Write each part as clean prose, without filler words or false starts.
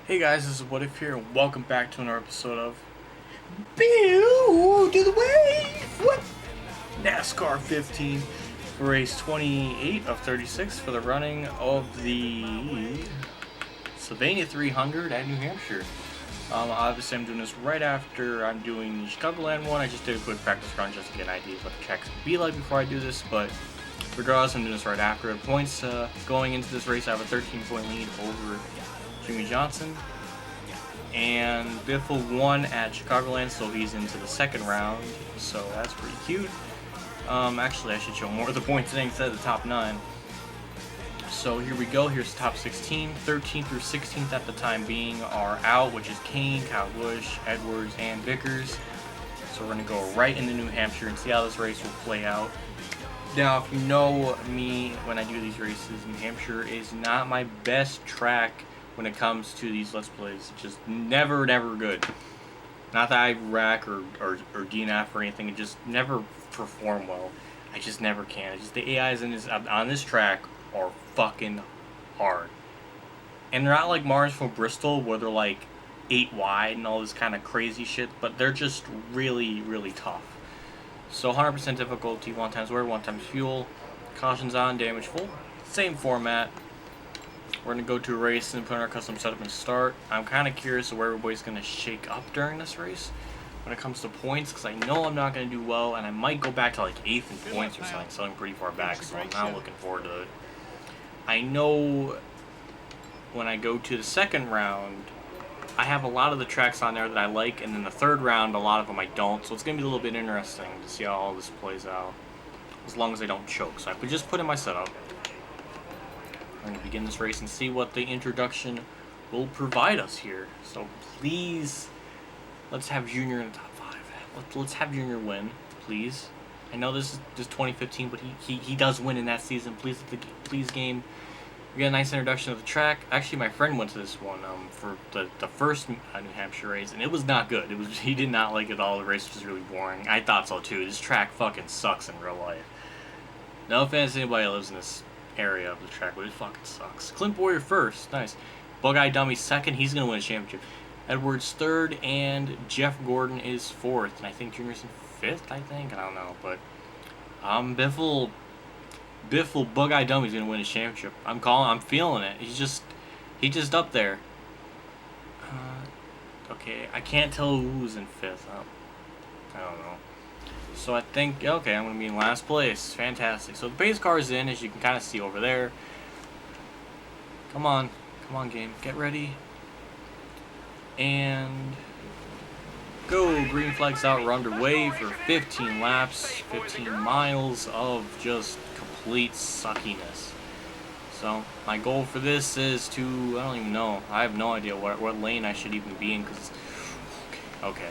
Hey guys, this is What If here, and welcome back to another episode of Bill to the Wave! What? NASCAR 15 for race 28 of 36 for the running of the Sylvania 300 at New Hampshire. Obviously I'm doing this right after I'm doing the Chicagoland one. I just did a quick practice run just to get an idea of what the track's going to be like before I do this, but regardless, I'm doing this right after. The points going into this race, I have a 13-point lead over Jimmy Johnson, and Biffle won at Chicagoland, so he's into the second round, so that's pretty cute. Actually, I should show more of the points today instead of the top 9. So here we go, here's the top 16. 13th through 16th at the time being are out, which is Kane, Kyle Busch, Edwards, and Vickers. So we're going to go right into New Hampshire and see how this race will play out. Now, if you know me, when I do these races, New Hampshire is not my best track when it comes to these Let's Plays. It's just never good. Not that I rack or DNF or anything, it just never perform well. I just never can. It's just the AIs on this track are fucking hard. And they're not like Martinsville Bristol where they're like 8 wide and all this kind of crazy shit, but they're just really tough. So 100% difficulty, 1 times wear, 1 times fuel, cautions on, damage full, same format. We're going to go to a race and put our custom setup and start. I'm kind of curious of where everybody's going to shake up during this race when it comes to points, because I know I'm not going to do well, and I might go back to like 8th in points or something, so I'm pretty far back, so I'm not looking forward to it. I know when I go to the second round, I have a lot of the tracks on there that I like, and then the third round, a lot of them I don't, so it's going to be a little bit interesting to see how all this plays out, as long as I don't choke. So I could just put in my setup. I'm going to begin this race and see what the introduction will provide us here. So please, let's have Junior in the top 5. Let's have Junior win, please. I know this is just 2015, but he does win in that season. Please game. We got a nice introduction of the track. Actually, my friend went to this one for the first New Hampshire race, and it was not good. He did not like it at all. The race was really boring. I thought so too. This track fucking sucks in real life. No offense to anybody who lives in this area of the track, but it fucking sucks. Clint Boyer first, nice. Bug-Eye Dummy second, he's gonna win a championship. Edwards third, and Jeff Gordon is 4th, and I think Junior's in 5th, I don't know, but Biffle Bug-Eye Dummy's gonna win a championship. I'm feeling it. He's just up there. Okay, I can't tell who's in 5th. I don't know. So I think, okay, I'm going to be in last place. Fantastic. So the base car is in, as you can kind of see over there. Come on, game. Get ready. And go. Green flags out. We're underway for 15 laps, 15 miles of just complete suckiness. So my goal for this is to, I don't even know. I have no idea what lane I should even be in, because, okay.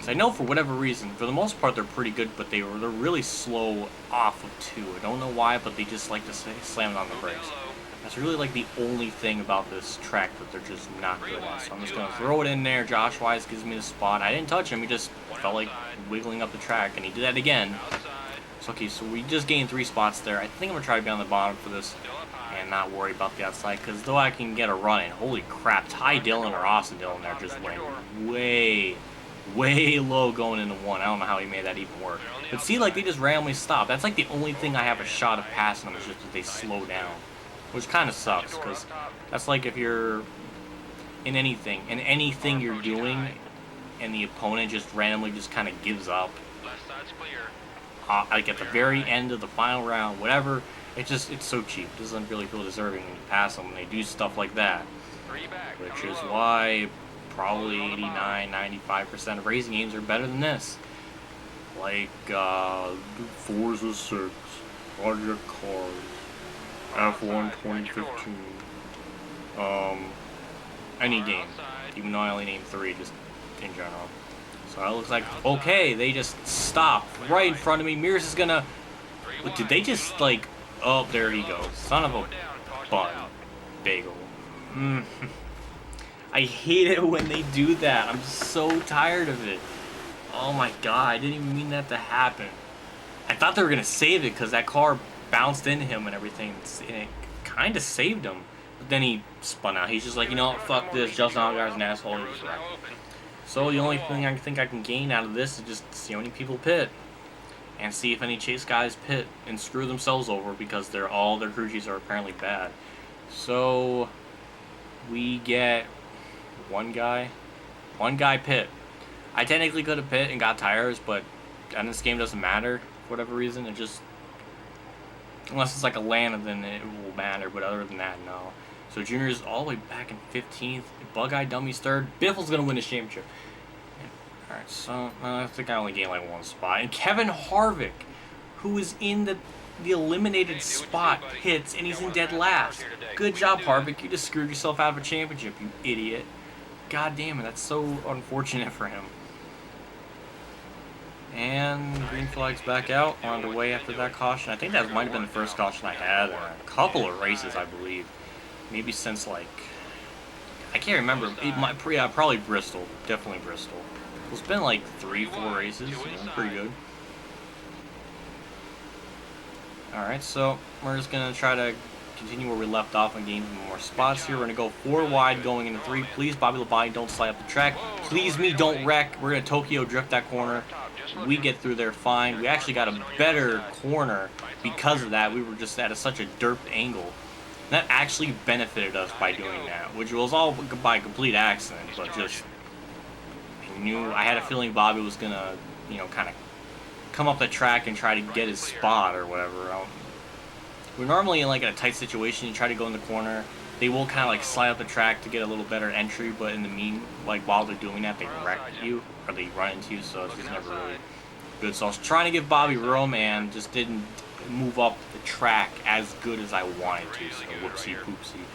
So I know for whatever reason, for the most part they're pretty good, but they're really slow off of 2. I don't know why, but they just like to slam on the brakes. That's really like the only thing about this track that they're just not good at. So I'm just going to throw it in there. Josh Wise gives me the spot. I didn't touch him. He just felt like wiggling up the track, and he did that again. So okay, so we just gained 3 spots there. I think I'm going to try to be on the bottom for this and not worry about the outside, because though I can get a run in, holy crap, Ty Dillon or Austin Dillon there just went way low going into 1. I don't know how he made that even work. But see, like, they just randomly stop. That's like the only thing I have a shot of passing them, is just that they slow down. Which kind of sucks, because that's like if you're in anything you're doing, and the opponent just randomly just kind of gives up. Like at the very end of the final round, whatever, it's so cheap. It doesn't really feel deserving when you pass them when they do stuff like that. Which is why probably 89-95% of racing games are better than this. Like Forza 6, Project Cars, F1 2015, any game, even though I only named 3 just in general. So it looks like, okay, they just stopped right in front of me. Mears is gonna, but did they just like, oh, there he goes, son of a bun, bagel. I hate it when they do that. I'm so tired of it. Oh my god, I didn't even mean that to happen. I thought they were going to save it because that car bounced into him and everything, and it kind of saved him. But then he spun out. He's just like, you know what, fuck this. Justin Allgaier's an asshole. He was right. So the only thing I think I can gain out of this is just see how many people pit. And see if any chase guys pit and screw themselves over because all their crew chiefs are apparently bad. So we get one guy pit. I technically could have pit and got tires, but in this game doesn't matter for whatever reason. It just, unless it's like a land, then it will matter. But other than that, no. So Junior's all the way back in 15th. Bug-Eye Dummy's third. Biffle's gonna win this championship. Alright, so I think I only gained like one spot. And Kevin Harvick, who is in the eliminated spot, hits, and he's in dead last. Good job, Harvick. You just screwed yourself out of a championship, you idiot. God damn it, that's so unfortunate for him. And green flag's back out. We're on the way after that caution. I think that might have been the first caution I had in a couple of races, I believe. Maybe since like, I can't remember. It might probably Bristol. Definitely Bristol. It's been like 3-4 races. Pretty good. Alright, so we're just going to try to continue where we left off and gain more spots here. We're going to go 4 wide going into 3. Please, Bobby Labonte, don't slide up the track. Please, me, don't wreck. We're going to Tokyo drift that corner. We get through there fine. We actually got a better corner because of that. We were just at such a derped angle. That actually benefited us by doing that, which was all by complete accident, but just I had a feeling Bobby was gonna, you know, kind of come up the track and try to get his spot or whatever. We're normally in like a tight situation. You try to go in the corner, they will kind of like slide up the track to get a little better entry, but in the while they're doing that, they wreck you or they run into you, so it's just never really good. So I was trying to give Bobby room and just didn't move up the track as good as I wanted to. So whoopsie poopsie,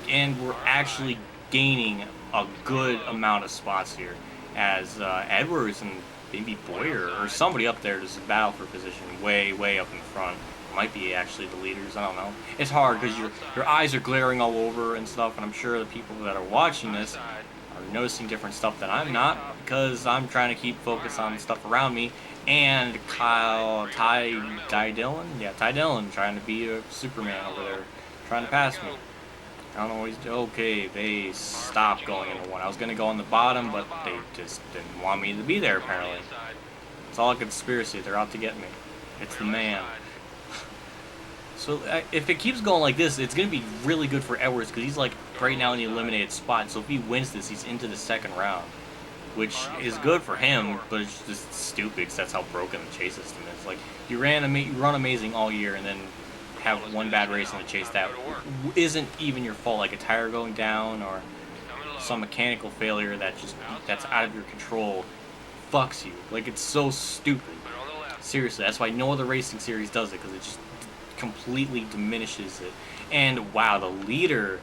and we're actually gaining a good amount of spots here. As Edwards and maybe Boyer or somebody up there just battle for position way up in front. Might be actually the leaders, I don't know. It's hard because your eyes are glaring all over and stuff, and I'm sure the people that are watching this are noticing different stuff that I'm not, because I'm trying to keep focus on stuff around me. And Ty Dillon trying to be a Superman over there, trying to pass me. I don't know what he's doing. Okay, they stopped going into one. I was going to go on the bottom, but they just didn't want me to be there, apparently. It's all a conspiracy. They're out to get me. It's the man. So if it keeps going like this, it's going to be really good for Edwards, because he's like right now in the eliminated spot. So if he wins this, he's into the second round, which is good for him, but it's just stupid, because that's how broken the chase system is. Like, you run amazing all year, and then have one bad race in the chase that isn't even your fault, like a tire going down or some mechanical failure that's out of your control, fucks you. Like, it's so stupid. Seriously, that's why no other racing series does it, because it just completely diminishes it. And wow, the leader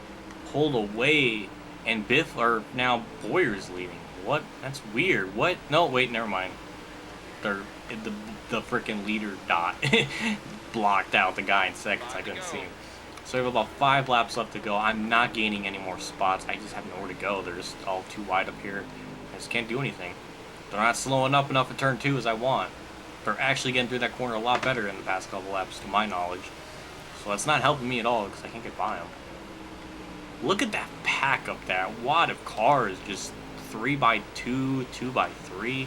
pulled away, and now Boyer's leading. What? That's weird. What? No, wait, never mind. The freaking leader dot blocked out the guy in seconds. I couldn't see him. So we have about 5 laps left to go. I'm not gaining any more spots. I just have nowhere to go. They're just all too wide up here. I just can't do anything. They're not slowing up enough in turn 2 as I want. They're actually getting through that corner a lot better in the past couple laps, to my knowledge. So that's not helping me at all, because I can't get by them. Look at that pack up there. Wad of cars, just 3x2, 2x3.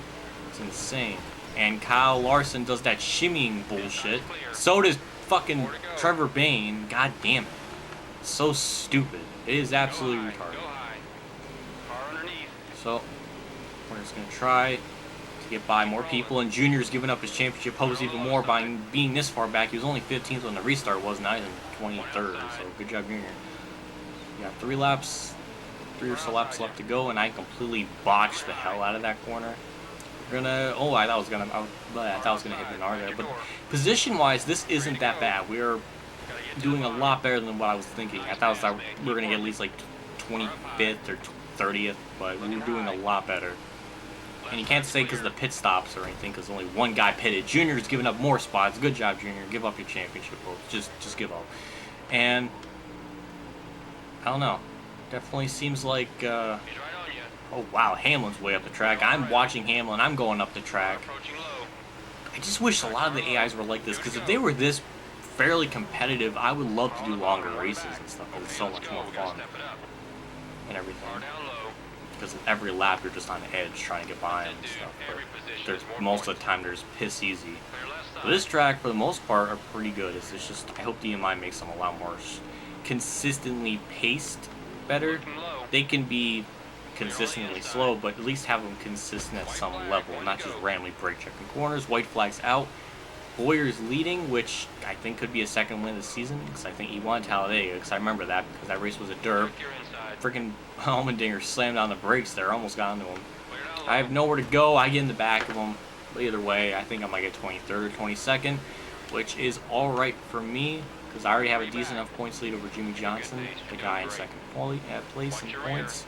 It's insane. And Kyle Larson does that shimmying bullshit. So does fucking Trevor Bayne. God damn it. It's so stupid. It is absolutely retarded. So, we're just going to try to get by more people. And Junior's giving up his championship hopes even more by being this far back. He was only 15th when the restart was, now he's in 23rd. So, good job, Junior. You got 3 or so laps left to go, and I completely botched the hell out of that corner. I thought I was gonna hit Bernard there, but position-wise, this isn't that bad. We're doing a lot better than what I was thinking. I thought we were gonna get at least like 25th or 30th, but we were doing a lot better. And you can't say because of the pit stops or anything, because only one guy pitted. Junior's giving up more spots. Good job, Junior. Give up your championship, folks. Just give up. And I don't know. Definitely seems like. Oh wow, Hamlin's way up the track. I'm watching Hamlin. I'm going up the track. I just wish a lot of the AIs were like this, because if they were this fairly competitive. I would love to do longer races and stuff, because it's so much more fun and everything. Because every lap you're just on edge trying to get by and stuff. But most of the time there's piss easy. But this track, for the most part, are pretty good. It's just, I hope DMI makes them a lot more consistently paced better. They can be consistently slow, but at least have them consistent at some level, and not just randomly brake checking corners. White flags out. Boyer's leading, which I think could be a second win of the season, because I think he won Talladega, because I remember that, because that race was a derp. Freaking Allmendinger slammed on the brakes there, almost got into him. I have nowhere to go. I get in the back of him. But either way, I think I might get 23rd or 22nd, which is alright for me, because I already have a decent enough points lead over Jimmy Johnson, the guy in second place in points.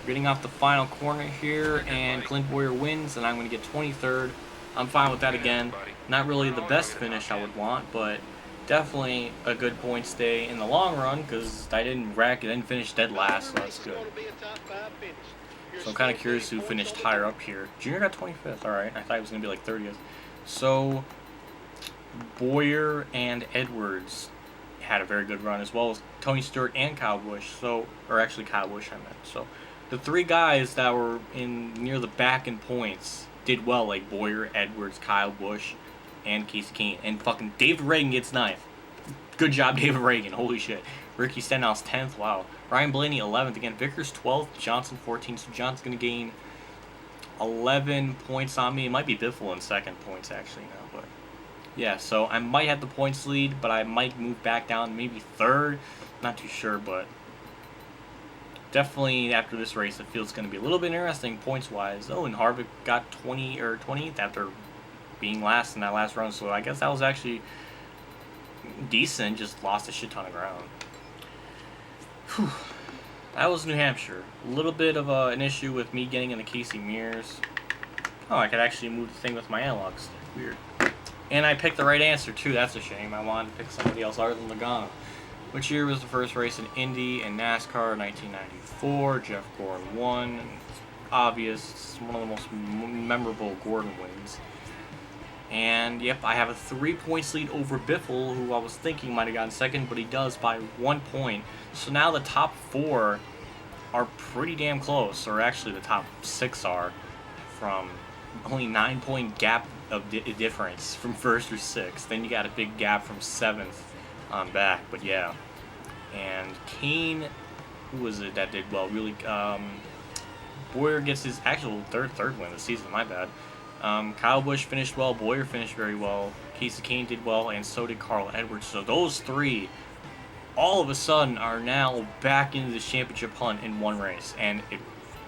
Getting off the final corner here, and Clint Boyer wins, and I'm going to get 23rd. I'm fine with that again. Not really the best finish I would want, but definitely a good points day in the long run, because I didn't finish dead last, so that's good. So I'm kind of curious who finished higher up here. Junior got 25th, alright. I thought it was going to be like 30th. So, Boyer and Edwards had a very good run, as well as Tony Stewart and Kyle Busch. So, or actually Kyle Busch, I meant. So, the three guys that were in near the back in points did well, like Boyer, Edwards, Kyle Busch, and Casey Kane. And fucking David Reagan gets 9th. Good job, David Reagan. Holy shit. Ricky Stenhouse 10th. Wow. Ryan Blaney 11th. Again, Vickers 12th. Johnson 14th. So Johnson's going to gain 11 points on me. It might be Biffle in second points, actually, now. But yeah, so I might have the points lead, but I might move back down, maybe third. Not too sure, but definitely after this race, it feels going to be a little bit interesting points-wise. Oh, and Harvick got 20th after being last in that last run, so I guess that was actually decent. Just lost a shit ton of ground. Whew. That was New Hampshire. A little bit of an issue with me getting in the Casey mirrors. Oh, I could actually move the thing with my analog stick. Weird. And I picked the right answer, too. That's a shame. I wanted to pick somebody else other than Logano. Which year was the first race in Indy and NASCAR? 1994. Jeff Gordon won. Obvious. It's one of the most memorable Gordon wins. And, yep, I have a 3 points lead over Biffle, who I was thinking might have gotten second, but he does by 1 point. So now the top 4 are pretty damn close, or actually the top 6 are, from only 9-point gap of difference from first through 6th. Then you got a big gap from 7th on back, but yeah. And Kane, who was it that did well? Really, Boyer gets his actual third win of the season, my bad. Kyle Busch finished well, Boyer finished very well, Casey Kane did well, and so did Carl Edwards. So those three, all of a sudden, are now back into the championship hunt in one race, and it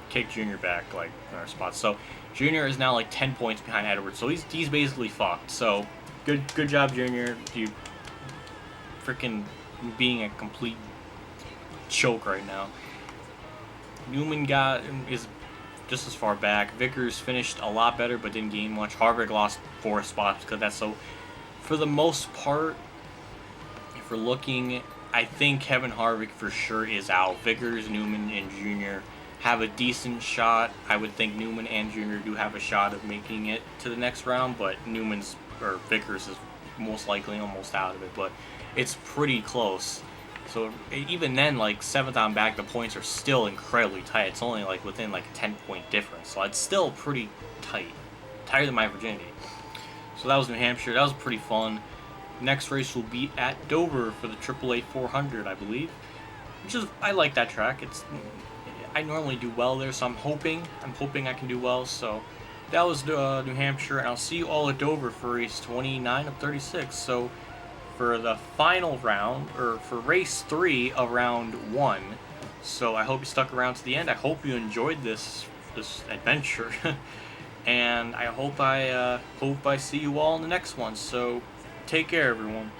kicked Junior back, like, in our spots. So Junior is now, like, 10 points behind Edwards, so he's basically fucked. So, good job, Junior. You freaking being a complete choke right now. Newman is just as far back. Vickers finished a lot better, but didn't gain much. Harvick lost 4 spots because that's so. For the most part, if we're looking, I think Kevin Harvick for sure is out. Vickers, Newman, and Junior have a decent shot. I would think Newman and Junior do have a shot of making it to the next round, but Vickers is most likely almost out of it. But it's pretty close. So even then, like 7th on back, the points are still incredibly tight. It's only like within like a 10-point difference. So it's still pretty tight. Tighter than my virginity. So that was New Hampshire. That was pretty fun. Next race will be at Dover for the AAA 400, I believe. I like that track. I normally do well there, so I'm hoping I can do well. So that was New Hampshire, and I'll see you all at Dover for race 29 of 36. So for the final round, or for race 3 of round 1. So I hope you stuck around to the end. I hope you enjoyed this adventure. And I hope I see you all in the next one. So take care, everyone.